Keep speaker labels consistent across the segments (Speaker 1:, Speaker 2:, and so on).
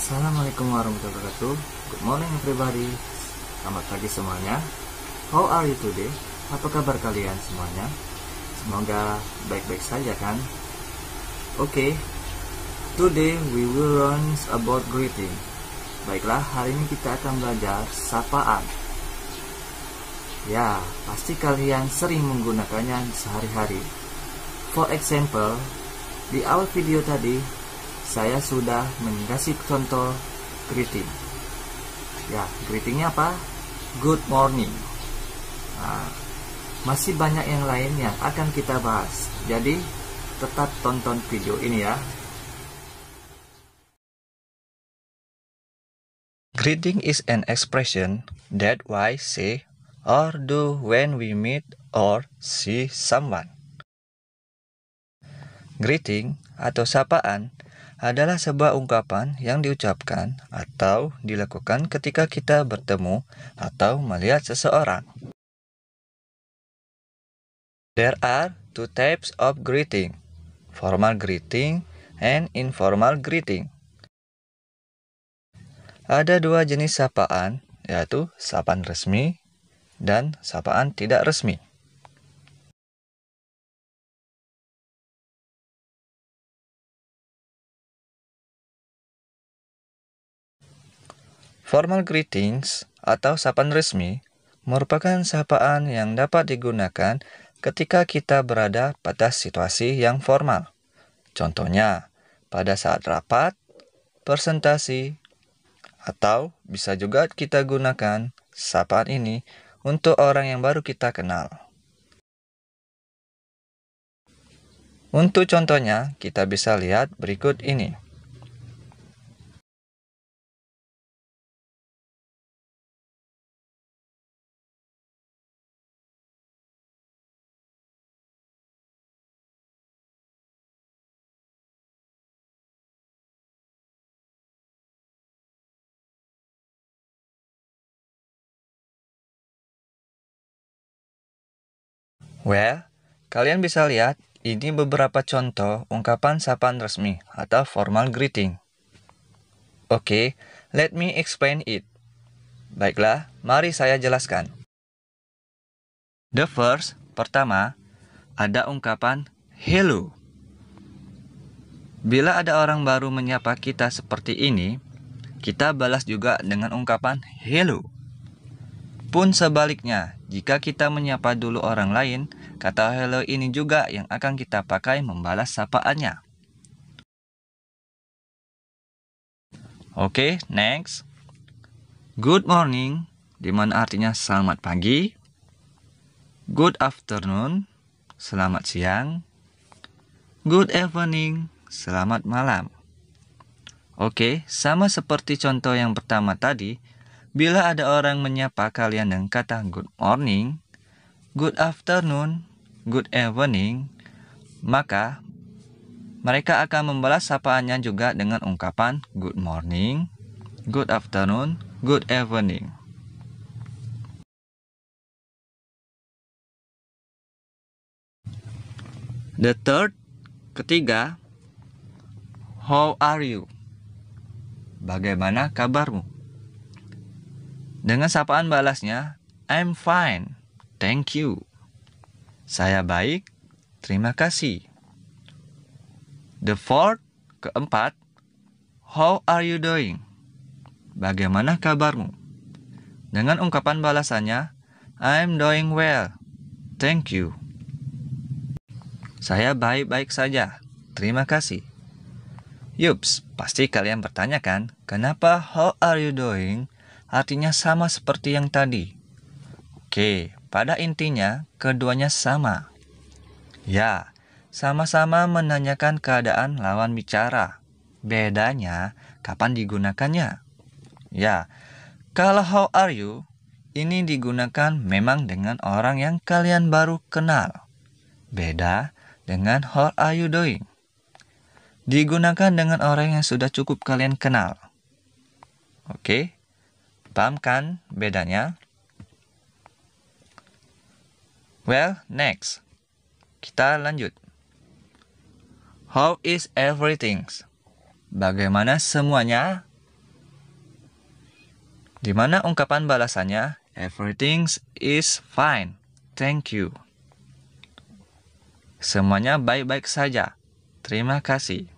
Speaker 1: Assalamualaikum warahmatullahi wabarakatuh. Good morning everybody. Selamat pagi semuanya. How are you today? Apa kabar kalian semuanya? Semoga baik-baik saja kan? Oke. Today we will learn about greeting. Baiklah, hari ini kita akan belajar sapaan. Ya, pasti kalian sering menggunakannya sehari-hari. For example, di awal video tadi saya sudah mengasih contoh greeting. Ya, greetingnya apa? Good morning. Nah, masih banyak yang lain yang akan kita bahas. Jadi, tetap tonton video ini ya. Greeting is an expression that we say or do when we meet or see someone. Greeting atau sapaan adalah sebuah ungkapan yang diucapkan atau dilakukan ketika kita bertemu atau melihat seseorang. There are two types of greeting, formal greeting and informal greeting. Ada dua jenis sapaan, yaitu sapaan resmi dan sapaan tidak resmi. Formal greetings atau sapaan resmi merupakan sapaan yang dapat digunakan ketika kita berada pada situasi yang formal. Contohnya, pada saat rapat, presentasi, atau bisa juga kita gunakan sapaan ini untuk orang yang baru kita kenal. Untuk contohnya, kita bisa lihat berikut ini. Well, kalian bisa lihat ini beberapa contoh ungkapan sapaan resmi atau formal greeting. Oke, let me explain it. Baiklah, mari saya jelaskan. The first, pertama, ada ungkapan hello. Bila ada orang baru menyapa kita seperti ini, kita balas juga dengan ungkapan hello. Pun sebaliknya, jika kita menyapa dulu orang lain, kata hello ini juga yang akan kita pakai membalas sapaannya. Oke, next. Good morning, di mana artinya selamat pagi. Good afternoon, selamat siang. Good evening, selamat malam. Oke, sama seperti contoh yang pertama tadi, bila ada orang menyapa kalian dengan kata good morning, good afternoon, good evening, maka mereka akan membalas sapaannya juga dengan ungkapan good morning, good afternoon, good evening. The third, ketiga, how are you? Bagaimana kabarmu? Dengan sapaan balasnya, I'm fine, thank you. Saya baik, terima kasih. The fourth, keempat, how are you doing? Bagaimana kabarmu? Dengan ungkapan balasannya, I'm doing well, thank you. Saya baik-baik saja, terima kasih. Yups, pasti kalian bertanya kan, kenapa how are you doing artinya sama seperti yang tadi? Oke, pada intinya keduanya sama. Ya, sama-sama menanyakan keadaan lawan bicara. Bedanya kapan digunakannya? Ya, kalau how are you, ini digunakan memang dengan orang yang kalian baru kenal. Beda dengan how are you doing. Digunakan dengan orang yang sudah cukup kalian kenal. Oke, paham kan bedanya? Well, next. Kita lanjut. How is everything? Bagaimana semuanya? Di mana ungkapan balasannya, everything is fine, thank you. Semuanya baik-baik saja, terima kasih.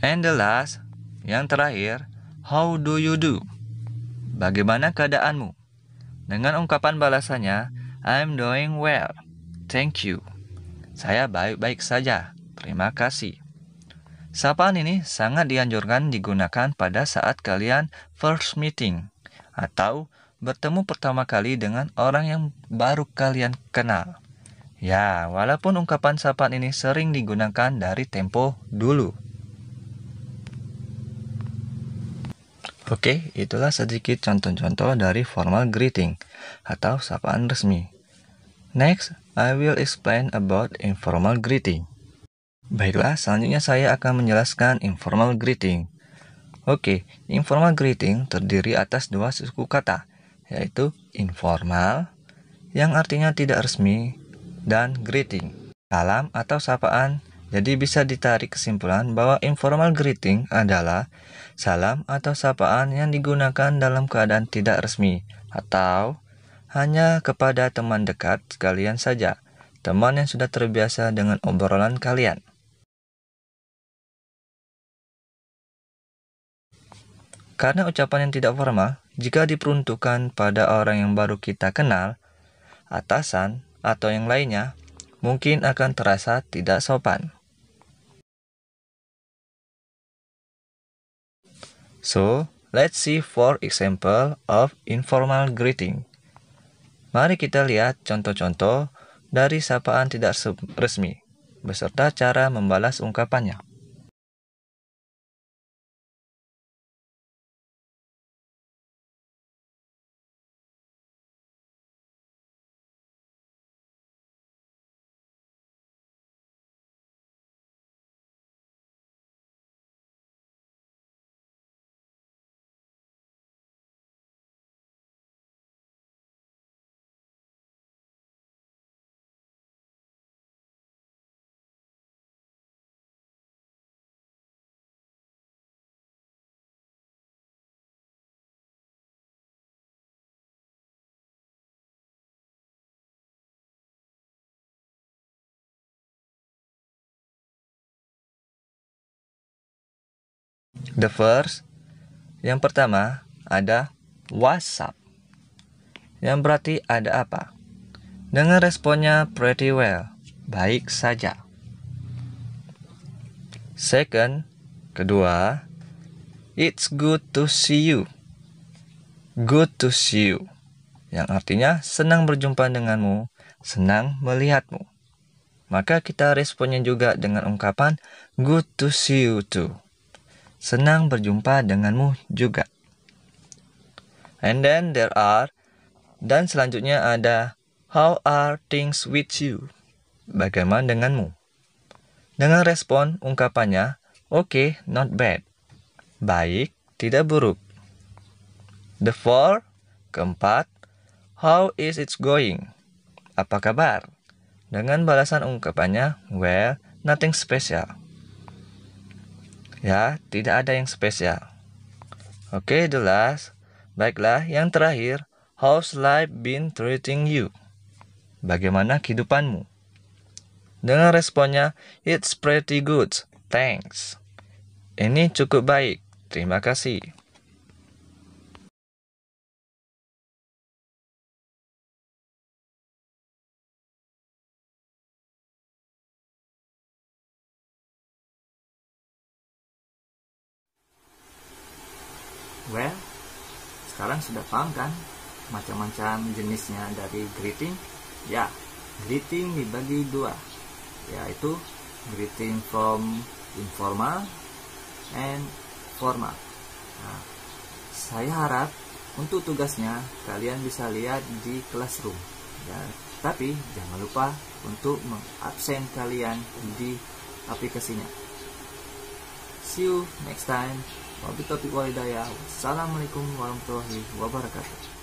Speaker 1: And the last, yang terakhir, how do you do? Bagaimana keadaanmu? Dengan ungkapan balasannya, I'm doing well, thank you. Saya baik-baik saja, terima kasih. Sapaan ini sangat dianjurkan digunakan pada saat kalian first meeting atau bertemu pertama kali dengan orang yang baru kalian kenal. Ya, walaupun ungkapan sapaan ini sering digunakan dari tempo dulu. Oke, itulah sedikit contoh-contoh dari formal greeting atau sapaan resmi. Next, I will explain about informal greeting. Baiklah, selanjutnya saya akan menjelaskan informal greeting. Oke, informal greeting terdiri atas dua suku kata, yaitu informal, yang artinya tidak resmi, dan greeting, salam atau sapaan. Jadi bisa ditarik kesimpulan bahwa informal greeting adalah salam atau sapaan yang digunakan dalam keadaan tidak resmi, atau hanya kepada teman dekat kalian saja, teman yang sudah terbiasa dengan obrolan kalian. Karena ucapan yang tidak formal, jika diperuntukkan pada orang yang baru kita kenal, atasan, atau yang lainnya, mungkin akan terasa tidak sopan. So, let's see 4 example of informal greeting. Mari kita lihat contoh-contoh dari sapaan tidak resmi, beserta cara membalas ungkapannya. The first, yang pertama ada what's up, yang berarti ada apa. Dengan responnya pretty well, baik saja. Second, kedua, it's good to see you, good to see you, yang artinya senang berjumpa denganmu, senang melihatmu. Maka kita responnya juga dengan ungkapan good to see you too. Senang berjumpa denganmu juga. And then there are, dan selanjutnya ada how are things with you? Bagaimana denganmu? Dengan respon ungkapannya okay, not bad. Baik, tidak buruk. The fourth, keempat, how is it going? Apa kabar? Dengan balasan ungkapannya well, nothing special. Ya, tidak ada yang spesial. Oke, the last. Baiklah, yang terakhir, how's life been treating you? Bagaimana kehidupanmu? Dengan responnya, it's pretty good, thanks. Ini cukup baik, terima kasih. Well, sekarang sudah paham kan macam-macam jenisnya dari greeting? Ya, greeting dibagi dua, yaitu greeting from informal and formal. Nah, saya harap untuk tugasnya kalian bisa lihat di classroom. Ya, tapi jangan lupa untuk mengabsen kalian di aplikasinya. See you next time. Wabillahi taufiq wal hidayah. Wassalamualaikum warahmatullahi wabarakatuh.